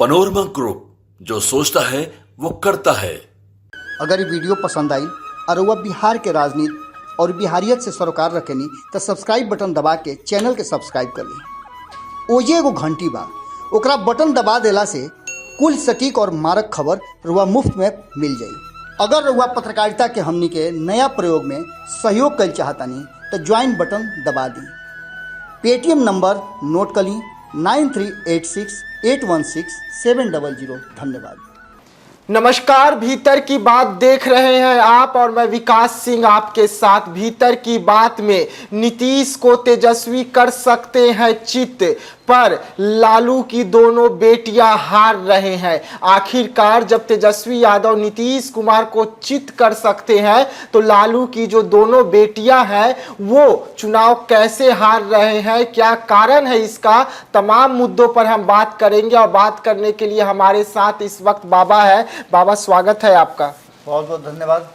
Panorama group, जो सोचता है वो करता है। अगर ये वीडियो पसंद आई और वह बिहार के राजनीति और बिहारियत से सरोकार रखेनी तो सब्सक्राइब बटन दबा के चैनल के सब्सक्राइब कर ली। ओजे एगो घंटी बा, ओकरा बटन दबा देला से कुल सटीक और मारक खबर रुआ मुफ्त में मिल जाई। अगर रुआ पत्रकारिता के हमनी के नया प्रयोग में सहयोग कर चाहतानी तो ज्वाइन बटन दबा दी। पेटीएम नंबर नोट कर ली 9386816700। धन्यवाद। नमस्कार, भीतर की बात देख रहे हैं आप और मैं विकास सिंह आपके साथ। भीतर की बात में नीतीश को तेजस्वी कर सकते हैं चित, पर लालू की दोनों बेटियां हार रहे हैं। आखिरकार जब तेजस्वी यादव नीतीश कुमार को चित कर सकते हैं तो लालू की जो दोनों बेटियां हैं वो चुनाव कैसे हार रहे हैं, क्या कारण है इसका, तमाम मुद्दों पर हम बात करेंगे। और बात करने के लिए हमारे साथ इस वक्त बाबा है। बाबा, स्वागत है आपका। बहुत बहुत धन्यवाद।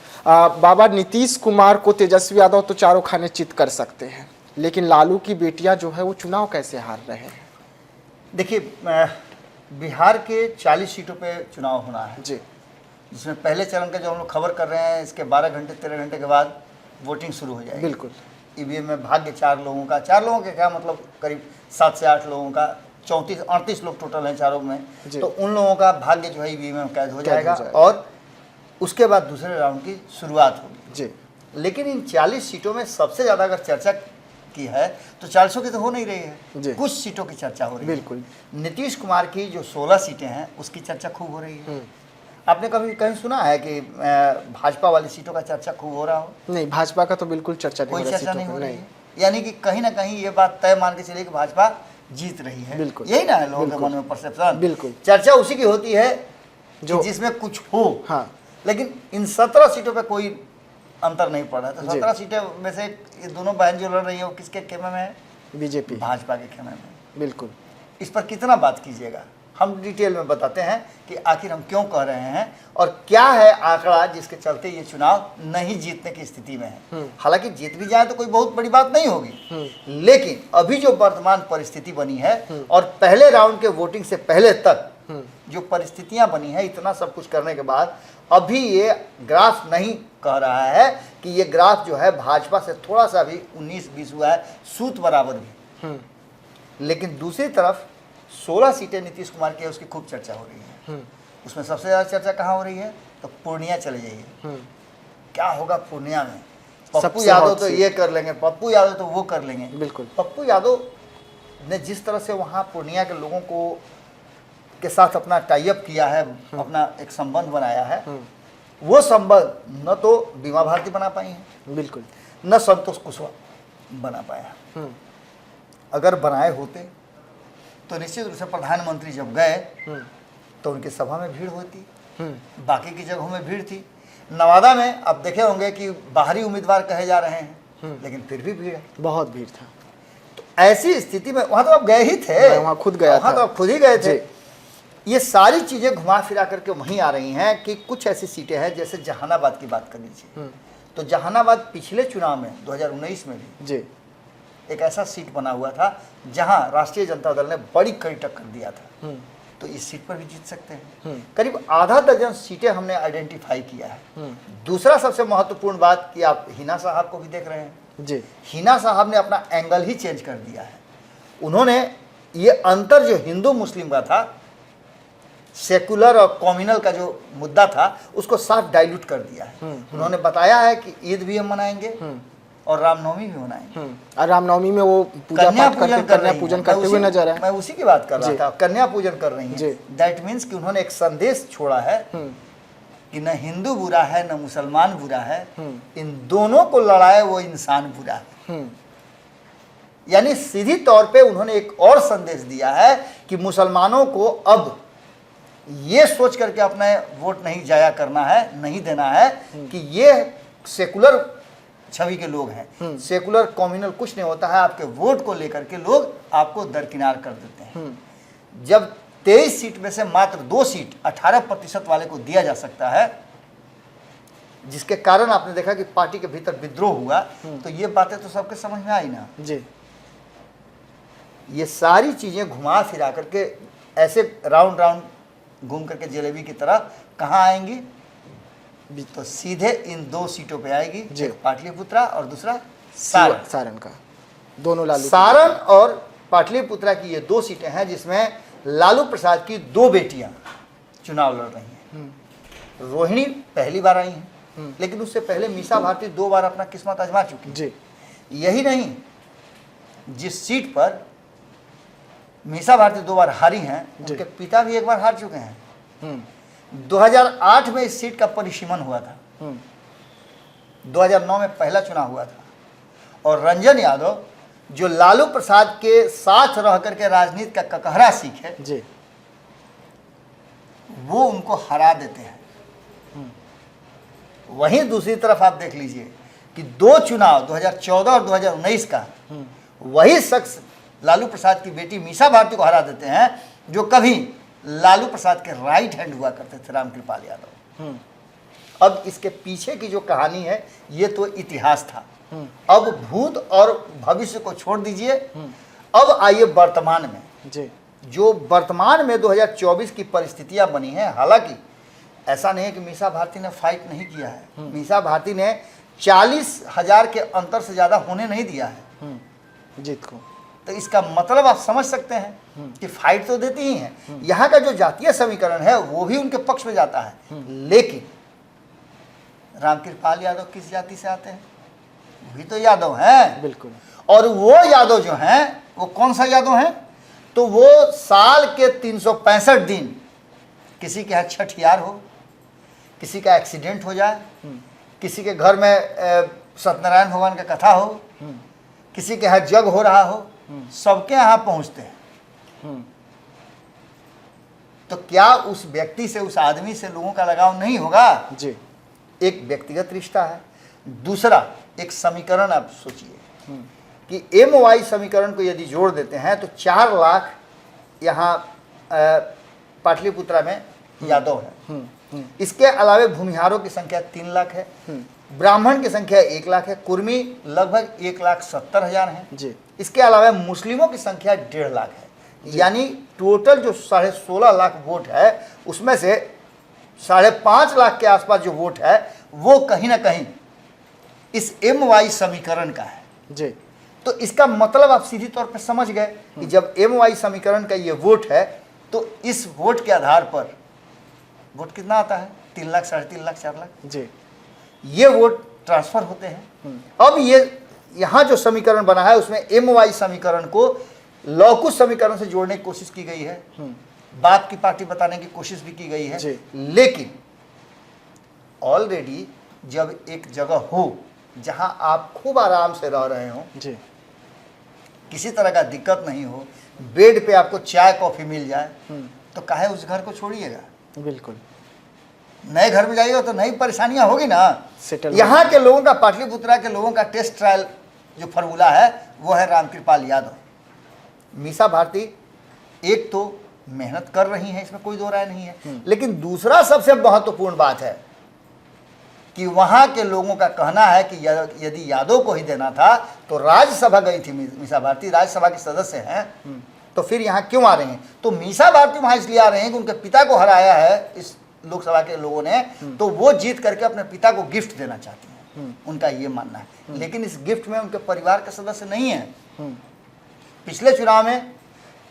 बाबा, नीतीश कुमार को तेजस्वी यादव तो चारों खाने चित कर सकते हैं, लेकिन लालू की बेटियां जो है वो चुनाव कैसे हार रहे हैं? देखिए, बिहार के 40 सीटों पे चुनाव होना है जी, जिसमें पहले चरण का जो हम लोग खबर कर रहे हैं, इसके 12 घंटे 13 घंटे के बाद वोटिंग शुरू हो जाएगी। बिल्कुल। ईवीएम में भाग्य 4 लोगों का, 4 लोगों के क्या मतलब करीब 7 से 8 लोगों का, 38 लोग टोटल हैं चारों में, तो उन लोगों का भाग्य जो है ईवीएम में कैद हो जाएगा और उसके बाद दूसरे राउंड की शुरुआत होगी जी। लेकिन इन 40 सीटों में सबसे ज़्यादा अगर चर्चा की है तो 400 की तो हो नहीं रही है, कुछ सीटों की चर्चा हो रही है। बिल्कुल। नीतीश कुमार की जो 16 सीटें हैं उसकी चर्चा खूब हो रही है। आपने कभी कहीं सुना है कि भाजपा वाली सीटों का चर्चा खूब हो रहा हो? नहीं, भाजपा का तो बिल्कुल चर्चा नहीं, कोई चर्चा नहीं हो रही है। यानी कि कहीं ना कहीं ये बात तय मान के चलिए कि भाजपा जीत रही है। बिल्कुल। यही ना है लोगों के मन में परसेप्शन। बिल्कुल। चर्चा उसी की होती है जो जिसमें कुछ हो। हाँ। लेकिन इन 17 सीटों पे कोई अंतर नहीं पड़ रहा है। तो 17 सीटें में से ये दोनों बहन जो लड़ रही है वो किसके खेमे में है? बीजेपी, भाजपा के खेमे में। बिल्कुल। इस पर कितना बात कीजिएगा, हम डिटेल में बताते हैं कि आखिर हम क्यों कह रहे हैं और क्या है आंकड़ा जिसके चलते ये चुनाव नहीं जीतने की स्थिति में है। हालांकि जीत भी जाए तो कोई बहुत बड़ी बात नहीं होगी, लेकिन अभी जो वर्तमान परिस्थिति बनी है और पहले राउंड के वोटिंग से पहले तक जो परिस्थितियां बनी है, इतना सब कुछ करने के बाद अभी ये ग्राफ नहीं कह रहा है कि ये ग्राफ जो है भाजपा से थोड़ा सा भी 19-20 हुआ है, सूत बराबर भी। लेकिन दूसरी तरफ 16 सीटें नीतीश कुमार की है, उसकी खूब चर्चा हो रही है। उसमें सबसे ज़्यादा चर्चा कहाँ हो रही है? तो पूर्णिया चले जाइए, क्या होगा पूर्णिया में? पप्पू यादव तो ये कर लेंगे, पप्पू यादव तो वो कर लेंगे। बिल्कुल। पप्पू यादव ने जिस तरह से वहाँ पूर्णिया के लोगों को के साथ अपना टाई अप किया है, अपना एक संबंध बनाया है, वो संबंध न तो बीमा भारती बना पाई है, बिल्कुल, न संतोष कुशवाहा बना पाया। अगर बनाए होते तो निश्चित रूप से प्रधानमंत्री जब गए तो उनकी सभा में भीड़ होती, बाकी की जगहों में भीड़ थी। नवादा में आप देखे होंगे कि बाहरी उम्मीदवार कहे जा रहे हैं, लेकिन फिर भी भीड़ है, बहुत भीड़ था। तो ऐसी स्थिति में वहां तो आप गए ही थे, मैं वहाँ खुद गया था। तो आप खुद ही गए थे। ये सारी चीजें घुमा फिरा करके वहीं आ रही हैं कि कुछ ऐसी सीटें हैं, जैसे जहानाबाद की बात कर लीजिए, तो जहानाबाद पिछले चुनाव में 2019 में भी जी एक ऐसा सीट बना हुआ था जहां राष्ट्रीय जनता दल ने बड़ी कड़ी टक्कर दिया था, तो इस सीट पर भी जीत सकते हैं। करीब आधा दर्जन सीटें हमने आइडेंटिफाई किया है। दूसरा सबसे महत्वपूर्ण बात कि आप हिना साहब को भी देख रहे हैं जी। हिना साहब ने अपना एंगल ही चेंज कर दिया है। उन्होंने ये अंतर जो हिंदू मुस्लिम का था, सेकुलर और कॉम्युनल का जो मुद्दा था, उसको साफ डाइल्यूट कर दिया है। उन्होंने बताया है कि ईद भी हम मनाएंगे और रामनवमी भी मनाएंगे। और रामनवमी में वो कन्या पूजन करते हुए नजर है। मैं उसी की बात कर रहा था, कन्या पूजन कर रही जी। हैं। दैट मीन्स कि उन्होंने एक संदेश छोड़ा है कि न हिंदू बुरा है न मुसलमान बुरा है, इन दोनों को लड़ाए वो इंसान बुरा है। यानी सीधी तौर पे उन्होंने एक और संदेश दिया है कि मुसलमानों को अब ये सोच करके अपना वोट नहीं जाया करना है, नहीं देना है कि ये सेकुलर छवि के लोग हैं, सेकुलर कम्युनल कुछ नहीं होता है। आपके वोट को लेकर के लोग आपको दरकिनार कर देते हैं। जब 23 सीट में से मात्र 2 सीट 18% वाले को दिया जा सकता है, जिसके कारण आपने देखा कि पार्टी के भीतर विद्रोह हुआ, तो ये बातें तो सबके समझ में आई ना जी। ये सारी चीजें घुमा फिरा करके ऐसे राउंड राउंड घूम करके जलेबी की तरह कहाँ आएंगी? तो सीधे इन 2 सीटों पे आएगी, एक पाटलिपुत्रा और दूसरा सारण। सारण का दोनों लालू सारण और पाटलिपुत्रा की ये 2 सीटें हैं जिसमें लालू प्रसाद की 2 बेटियां चुनाव लड़ रही हैं। रोहिणी पहली बार आई हैं, लेकिन उससे पहले मीसा भारती 2 बार अपना किस्मत आजमा चुकी जी। यही नहीं, जिस सीट पर मीसा भारती 2 बार हारी हैं, उनके पिता भी 1 बार हार चुके हैं। 2008 में इस सीट का परिसीमन हुआ था, 2009 में पहला चुनाव हुआ था, और रंजन यादव जो लालू प्रसाद के साथ रह करके राजनीति का ककहरा सीखे जी, वो उनको हरा देते हैं। वहीं दूसरी तरफ आप देख लीजिए कि 2 चुनाव 2014 और 2019 का वही शख्स लालू प्रसाद की बेटी मीसा भारती को हरा देते हैं, जो कभी लालू प्रसाद के राइट हैंड हुआ करते थे, रामकृपाल यादव। अब इसके पीछे की जो कहानी है ये तो इतिहास था। अब भूत और भविष्य को छोड़ दीजिए, अब आइए वर्तमान में जी। जो वर्तमान में 2024 की परिस्थितियां बनी हैं। हालांकि ऐसा नहीं है कि मीसा भारती ने फाइट नहीं किया है, मीसा भारती ने 40,000 के अंतर से ज़्यादा होने नहीं दिया है जीत को। तो इसका मतलब आप समझ सकते हैं कि फाइट तो देती ही हैं। यहाँ का जो जातीय समीकरण है वो भी उनके पक्ष में जाता है, लेकिन रामकृपाल यादव किस जाति से आते हैं? भी तो यादव हैं। बिल्कुल। और वो यादव जो हैं वो कौन सा यादव हैं? तो वो साल के 365 दिन किसी के यहाँ छठियार हो, किसी का एक्सीडेंट हो जाए, किसी के घर में सत्यनारायण भगवान का कथा हो, किसी के यहाँ जग हो रहा हो, सबके यहाँ पहुँचते हैं। तो क्या उस व्यक्ति से, उस आदमी से लोगों का लगाव नहीं होगा? जी। एक व्यक्तिगत रिश्ता है। दूसरा एक समीकरण आप सोचिए कि MY समीकरण को यदि जोड़ देते हैं तो 4 लाख यहाँ पाटलिपुत्रा में यादव है। इसके अलावे भूमिहारों की संख्या 3 लाख है, ब्राह्मण की संख्या 1 लाख है, कुर्मी लगभग 1,70,000 है जी। इसके अलावा मुस्लिमों की संख्या 1.5 लाख है। यानी टोटल जो 16.5 लाख वोट है उसमें से 5.5 लाख के आसपास जो वोट है वो कहीं ना कहीं इस MY समीकरण का है जी। तो इसका मतलब आप सीधी तौर पर समझ गए कि जब MY समीकरण का ये वोट है तो इस वोट के आधार पर वोट कितना आता है? 3 लाख, 3.5 लाख, 4 लाख जी। ये वोट ट्रांसफर होते हैं। अब ये यहाँ जो समीकरण बना है उसमें MY समीकरण को लौकुश समीकरण से जोड़ने की कोशिश की गई है, बाप की पार्टी बताने की कोशिश भी की गई है, लेकिन ऑलरेडी जब एक जगह हो जहां आप खूब आराम से रह रहे हो जी, किसी तरह का दिक्कत नहीं हो, बेड पे आपको चाय कॉफी मिल जाए, तो काहे उस घर को छोड़िएगा? बिल्कुल। नए घर में जाइएगा तो नई परेशानियां होगी ना। सेटल यहाँ के लोगों का, पाटलिपुत्रा के लोगों का टेस्ट ट्रायल जो फार्मूला है वो है रामकृपाल यादव। मीसा भारती एक तो मेहनत कर रही हैं, इसमें कोई दो राय नहीं है, लेकिन दूसरा सबसे महत्वपूर्ण बात है कि वहाँ के लोगों का कहना है कि यदि यादव को ही देना था तो राज्यसभा गई थी मीसा भारती, राज्यसभा के सदस्य हैं, तो फिर यहाँ क्यों आ रहे हैं? तो मीसा भारती वहाँ इसलिए आ रहे हैं कि उनके पिता को हराया है इस लोकसभा के लोगों ने, तो वो जीत करके अपने पिता को गिफ्ट देना चाहती हैं, उनका ये मानना है। लेकिन इस गिफ्ट में उनके परिवार के सदस्य नहीं है। पिछले चुनाव में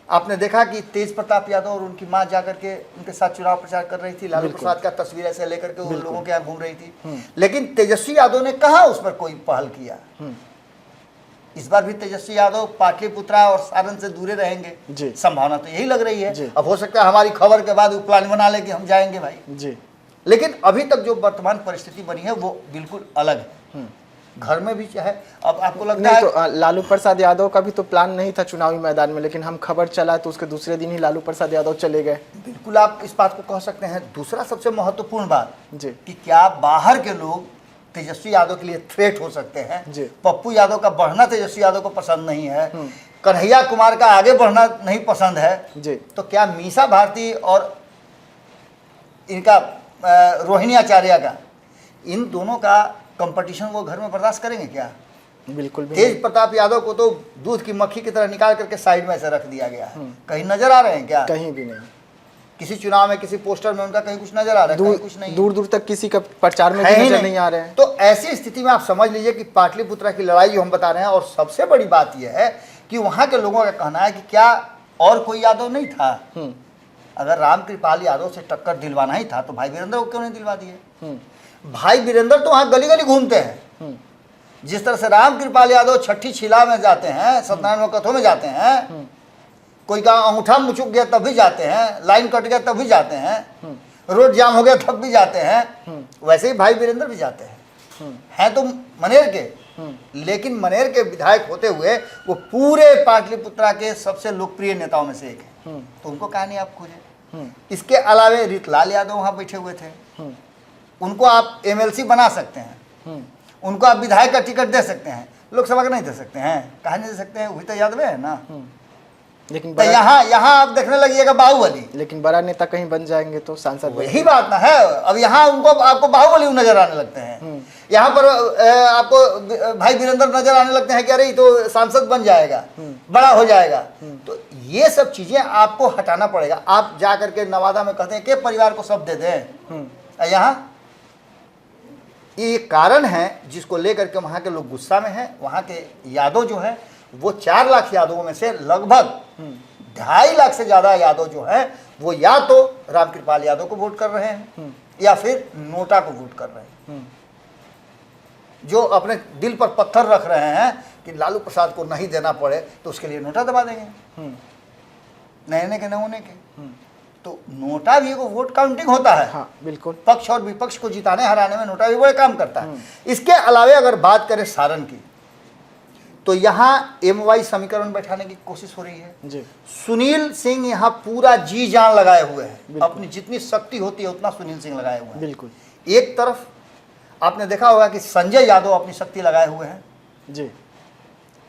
आपने देखा कि तेज प्रताप यादव और उनकी मां जाकर के उनके साथ चुनाव प्रचार कर रही थी, लालू प्रसाद का तस्वीर ऐसे लेकर के उन लोगों के यहाँ घूम रही थी, लेकिन तेजस्वी यादव ने कहा उस पर कोई पहल किया। इस बार भी तेजस्वी यादव पाटलिपुत्रा और सारण से दूरे रहेंगे, संभावना तो यही लग रही है। अब हो सकता है हमारी खबर के बाद वो प्लान बना ले कि हम जाएंगे भाई जी, लेकिन अभी तक जो वर्तमान परिस्थिति बनी है वो बिल्कुल अलग है। घर में भी चाहे, अब आपको लगता है तो लालू प्रसाद यादव का भी तो प्लान नहीं था चुनावी मैदान में, लेकिन हम खबर चला तो उसके दूसरे दिन ही लालू प्रसाद यादव चले गए। बिल्कुल आप इस बात को कह सकते हैं। दूसरा सबसे महत्वपूर्ण बात जी कि क्या बाहर के लोग तेजस्वी यादव के लिए थ्रेट हो सकते हैं? जी। पप्पू यादव का बढ़ना तेजस्वी यादव को पसंद नहीं है, कन्हैया कुमार का आगे बढ़ना नहीं पसंद है जी, तो क्या मीसा भारती और इनका रोहिणी आचार्य का, इन दोनों का कंपटीशन वो घर में बर्दाश्त करेंगे क्या? बिल्कुल भी तेज प्रताप यादव को तो दूध की मक्खी की तरह निकाल करके साइड में से रख दिया गया है। कहीं नजर आ रहे हैं क्या? कहीं भी नहीं। किसी चुनाव में किसी पोस्टर में उनका कहीं कुछ नजर आ रहा है, कहीं कुछ नहीं, दूर दूर तक किसी का प्रचार में है भी ही नजर नहीं आ रहे हैं। तो ऐसी स्थिति में आप समझ लीजिए कि पाटलिपुत्रा की लड़ाई जो हम बता रहे हैं, और सबसे बड़ी बात यह है कि वहां के लोगों का कहना है कि क्या और कोई यादव नहीं था? अगर रामकृपाल यादव से टक्कर दिलवाना ही था तो भाई वीरेंद्र को क्यों नहीं दिलवा दिए? भाई वीरेंद्र तो वहां गली गली घूमते हैं। जिस तरह से रामकृपाल यादव छठी छिला में जाते हैं, सत्यनारायण कथों में जाते हैं, कोई का अंगूठा मुचुक गया तब भी जाते हैं, लाइन कट गया तब भी जाते हैं, रोड जाम हो गया तब भी जाते हैं, वैसे ही भाई वीरेंद्र भी जाते हैं तो मनेर के, लेकिन मनेर के विधायक होते हुए वो पूरे पाटलिपुत्रा के सबसे लोकप्रिय नेताओं में से एक है। तो उनको कहा नहीं आप खोजे। इसके अलावे रीतलाल यादव वहां बैठे हुए थे, उनको आप एमएलसी बना सकते हैं, उनको आप विधायक का टिकट दे सकते हैं, लोकसभा का नहीं दे सकते हैं। कहा नहीं दे सकते हैं? वही तो यादव है ना। लेकिन तो यहाँ आप देखने लगिएगा बाहुबली, लेकिन बड़ा नेता कहीं बन जाएंगे तो सांसद यही बात ना है। अब यहाँ उनको आपको बाहुबली नजर आने लगते हैं, यहाँ पर आपको भाई वीरेंद्र नजर आने लगते हैं कि अरे तो सांसद बन जाएगा, बड़ा हो जाएगा। तो ये सब चीजें आपको हटाना पड़ेगा। आप जा करके नवादा में कहते हैं कि परिवार को सब दे दें, यहाँ ये कारण है जिसको लेकर के वहाँ के लोग गुस्सा में हैं। वहाँ के यादव जो है वो 4 लाख यादवों में से लगभग 2.5 लाख से ज़्यादा यादव जो है वो या तो रामकृपाल यादव को वोट कर रहे हैं या फिर नोटा को वोट कर रहे हैं, जो अपने दिल पर पत्थर रख रहे हैं कि लालू प्रसाद को नहीं देना पड़े तो उसके लिए नोटा दबा देंगे, नए के नमूने के। तो नोटा भी एक वोट काउंटिंग होता है। हाँ, बिल्कुल। पक्ष और विपक्ष को जिताने हराने में नोटा भी बड़े काम करता है। इसके अलावे अगर बात करें सारण की, तो यहाँ MY समीकरण बैठाने की कोशिश हो रही है जी। सुनील सिंह यहाँ पूरा जी जान लगाए हुए हैं, अपनी जितनी शक्ति होती है उतना सुनील सिंह लगाए हुए हैं। बिल्कुल। एक तरफ आपने देखा होगा कि संजय यादव अपनी शक्ति लगाए हुए हैं जी,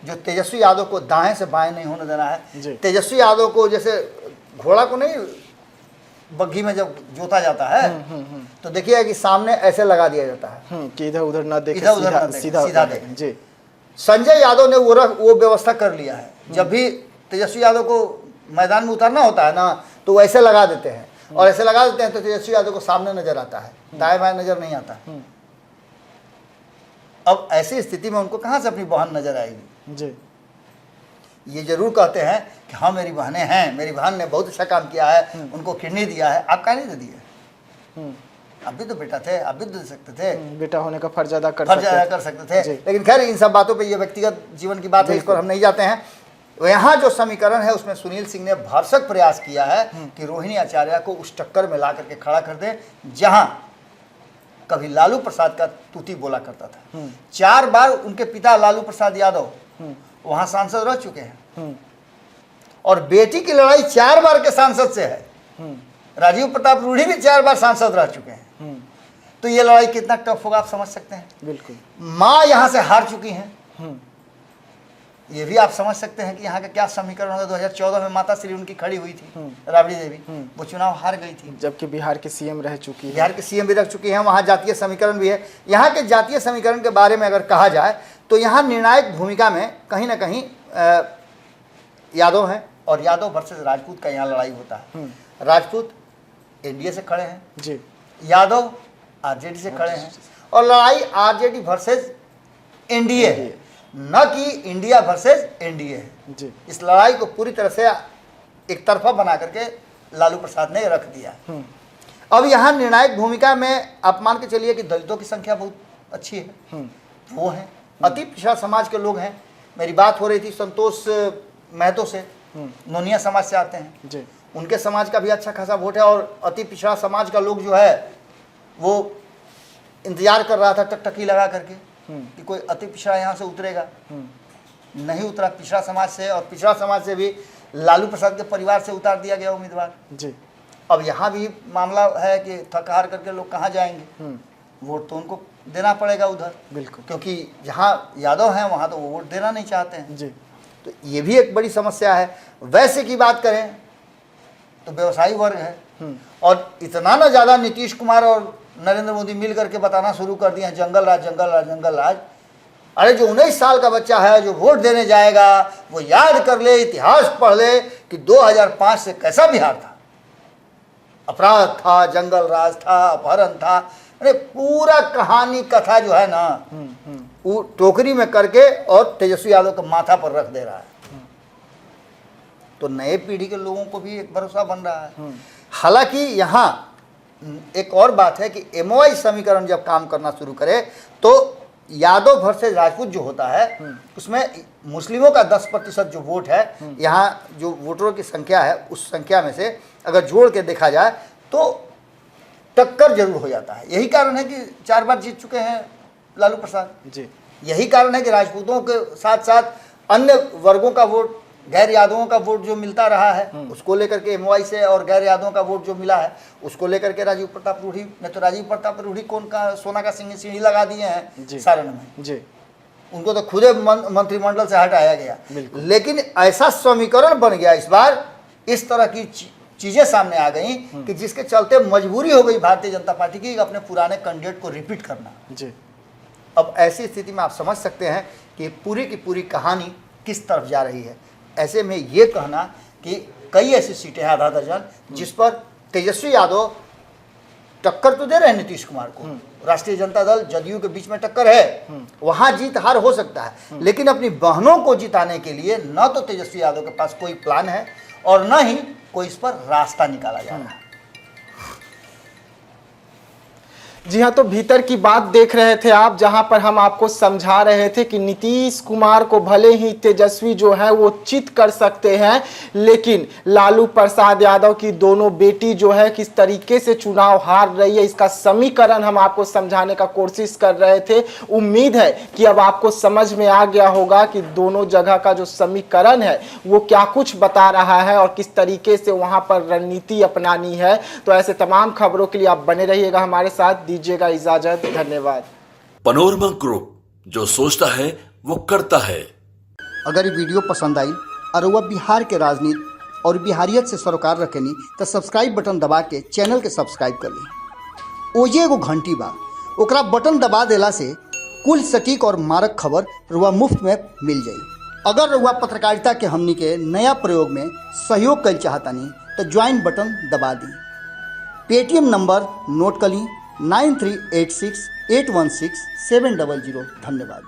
जो तेजस्वी यादव को दाएं से बाएं नहीं होने देना है। जी। तेजस्वी यादव को जैसे घोड़ा को नहीं बग्घी में जब जोता जाता है तो देखिए कि सामने ऐसे लगा दिया जाता है कि इधर उधर ना देखे, इधर उधर ना देखे, सीधा देखे। जी। संजय यादव ने वो व्यवस्था कर लिया है। जब भी तेजस्वी यादव को मैदान में उतरना होता है ना तो वो ऐसे लगा देते हैं, और ऐसे लगा देते हैं तो तेजस्वी यादव को सामने नजर आता है, दाएं बाएं नजर नहीं आता। अब ऐसी स्थिति में उनको कहां से अपनी बहन नजर आएगी? जी। ये जरूर कहते हैं कि हाँ मेरी बहनें हैं, मेरी बहन ने बहुत अच्छा काम किया है, उनको किडनी दिया है। आप क्या नहीं दे दिए? आप भी तो बेटा थे, आप भी दे सकते थे, बेटा होने का फर्ज अदा कर सकते थे। लेकिन खैर इन सब बातों पे ये व्यक्तिगत जीवन की बात है, इस पर हम नहीं जाते हैं। यहाँ जो समीकरण है उसमें सुनील सिंह ने भरसक प्रयास किया है कि रोहिणी आचार्य को उस टक्कर में ला करके खड़ा कर दे जहां कभी लालू प्रसाद का तूती बोला करता था। 4 बार उनके पिता लालू प्रसाद यादव वहां सांसद रह चुके हैं, और बेटी की लड़ाई 4 बार के सांसद से है। राजीव प्रताप रूढ़ी भी 4 बार सांसद रह चुके हैं। तो ये लड़ाई कितना टफ होगा आप समझ सकते हैं। बिल्कुल। माँ यहां से हार चुकी हैं, ये भी आप समझ सकते हैं कि यहाँ का क्या समीकरण होगा। 2014 में माता श्री उनकी खड़ी हुई थी, राबड़ी देवी, वो चुनाव हार गई थी, जबकि बिहार के सीएम रह चुकी है। बिहार के सीएम भी रह चुकी हैं। वहाँ जातीय समीकरण भी है। यहाँ के जातीय समीकरण के बारे में अगर कहा जाए तो यहाँ निर्णायक भूमिका में कहीं ना कहीं यादव हैं, और यादव वर्सेस राजपूत का यहाँ लड़ाई होता है। राजपूत एनडीए से खड़े हैं जी, यादव आरजेडी से खड़े हैं, और लड़ाई आरजेडी वर्सेस एनडीए है, न कि इंडिया वर्सेस एनडीए है जी। इस लड़ाई को पूरी तरह से एक तरफा बना करके लालू प्रसाद ने रख दिया। अब यहाँ निर्णायक भूमिका में आप मान के चलिए कि दलितों की संख्या बहुत अच्छी है, वो है अति पिछड़ा समाज के लोग हैं। मेरी बात हो रही थी संतोष महतो से, नोनिया समाज से आते हैं जी। उनके समाज का भी अच्छा खासा वोट है, और अति पिछड़ा समाज का लोग जो है वो इंतजार कर रहा था टकटकी लगा करके कि कोई अति पिछड़ा यहाँ से उतरेगा। नहीं उतरा पिछड़ा समाज से, और पिछड़ा समाज से भी लालू प्रसाद के परिवार से उतार दिया गया उम्मीदवार जी। अब यहाँ भी मामला है कि थक हार करके लोग कहाँ जाएंगे, वोट तो उनको देना पड़ेगा उधर, बिल्कुल, क्योंकि जहाँ यादव हैं वहाँ तो वो वोट देना नहीं चाहते हैं जी। तो ये भी एक बड़ी समस्या है। वैसे की बात करें तो व्यवसायी वर्ग है, और इतना ना ज़्यादा नीतीश कुमार और नरेंद्र मोदी मिल करके बताना शुरू कर दिया जंगल राज जंगल राज जंगल राज। अरे जो 19 साल का बच्चा है जो वोट देने जाएगा वो याद कर ले, इतिहास पढ़ ले कि 2005 से कैसा बिहार था। अपराध था, जंगल राज था, अपहरण था, अरे पूरा कहानी कथा जो है ना वो टोकरी में करके और तेजस्वी यादव के माथा पर रख दे रहा है। तो नए पीढ़ी के लोगों को भी एक भरोसा बन रहा है। हालांकि यहाँ एक और बात है कि एमओआई समीकरण जब काम करना शुरू करे तो यादव वर्सेस राजपूत जो होता है उसमें मुस्लिमों का 10% जो वोट है, यहाँ जो वोटरों की संख्या है उस संख्या में से अगर जोड़ के देखा जाए तो टक्कर जरूर हो जाता है। यही कारण है कि 4 बार जीत चुके हैं लालू प्रसाद जी। यही कारण है कि राजपूतों के साथ साथ अन्य वर्गों का वोट, गैर यादवों का वोट जो मिलता रहा है उसको लेकर के एमओआई से, और गैर यादवों का वोट जो मिला है उसको लेकर के राजीव प्रताप रूढ़ी ने तो राजीव प्रताप रूढ़ी कौन का सोना का सीढ़ी लगा दिए हैं सारण में जी। उनको तो खुदे मंत्रिमंडल से हटाया गया। लेकिन ऐसा समीकरण बन गया इस बार, इस तरह की चीजें सामने आ गई कि जिसके चलते मजबूरी हो गई भारतीय जनता पार्टी की अपने पुराने कैंडिडेट को रिपीट करना जी। अब ऐसी स्थिति में आप समझ सकते हैं कि पूरी की पूरी कहानी किस तरफ जा रही है। ऐसे में ये कहना कि कई ऐसी सीटें हैं, आधा दर्जन, जिस पर तेजस्वी यादव टक्कर तो दे रहे हैं नीतीश कुमार को, राष्ट्रीय जनता दल जदयू के बीच में टक्कर है, वहां जीत हार हो सकता है, लेकिन अपनी बहनों को जिताने के लिए न तो तेजस्वी यादव के पास कोई प्लान है और न ही कोई इस पर रास्ता निकाला जा रहा है। जी हाँ, तो भीतर की बात देख रहे थे आप, जहां पर हम आपको समझा रहे थे कि नीतीश कुमार को भले ही तेजस्वी जो है वो चित कर सकते हैं, लेकिन लालू प्रसाद यादव की दोनों बेटी जो है किस तरीके से चुनाव हार रही है, इसका समीकरण हम आपको समझाने का कोशिश कर रहे थे। उम्मीद है कि अब आपको समझ में आ गया होगा कि दोनों जगह का जो समीकरण है वो क्या कुछ बता रहा है और किस तरीके से वहां पर रणनीति अपनानी है। तो ऐसे तमाम खबरों के लिए आप बने रहिएगा हमारे साथ। दीजिएगा इजाजत, धन्यवाद। पनोरमा ग्रुप, जो सोचता है वो करता है। अगर ये वीडियो पसंद आई और वह बिहार के राजनीति और बिहारियत से सरोकार रखेनी तो सब्सक्राइब बटन दबा के चैनल के सब्सक्राइब कर ली। ओजे एगो घंटी बा, ओकरा बटन दबा देला से कुल सटीक और मारक खबर रुआ मुफ्त में मिल जाई। अगर रुआ पत्रकारिता के हमनी के नया प्रयोग में सहयोग कर चाहतानी तो ज्वाइन बटन दबा दी। पेटीएम नंबर नोट कर ली 9386816700। धन्यवाद।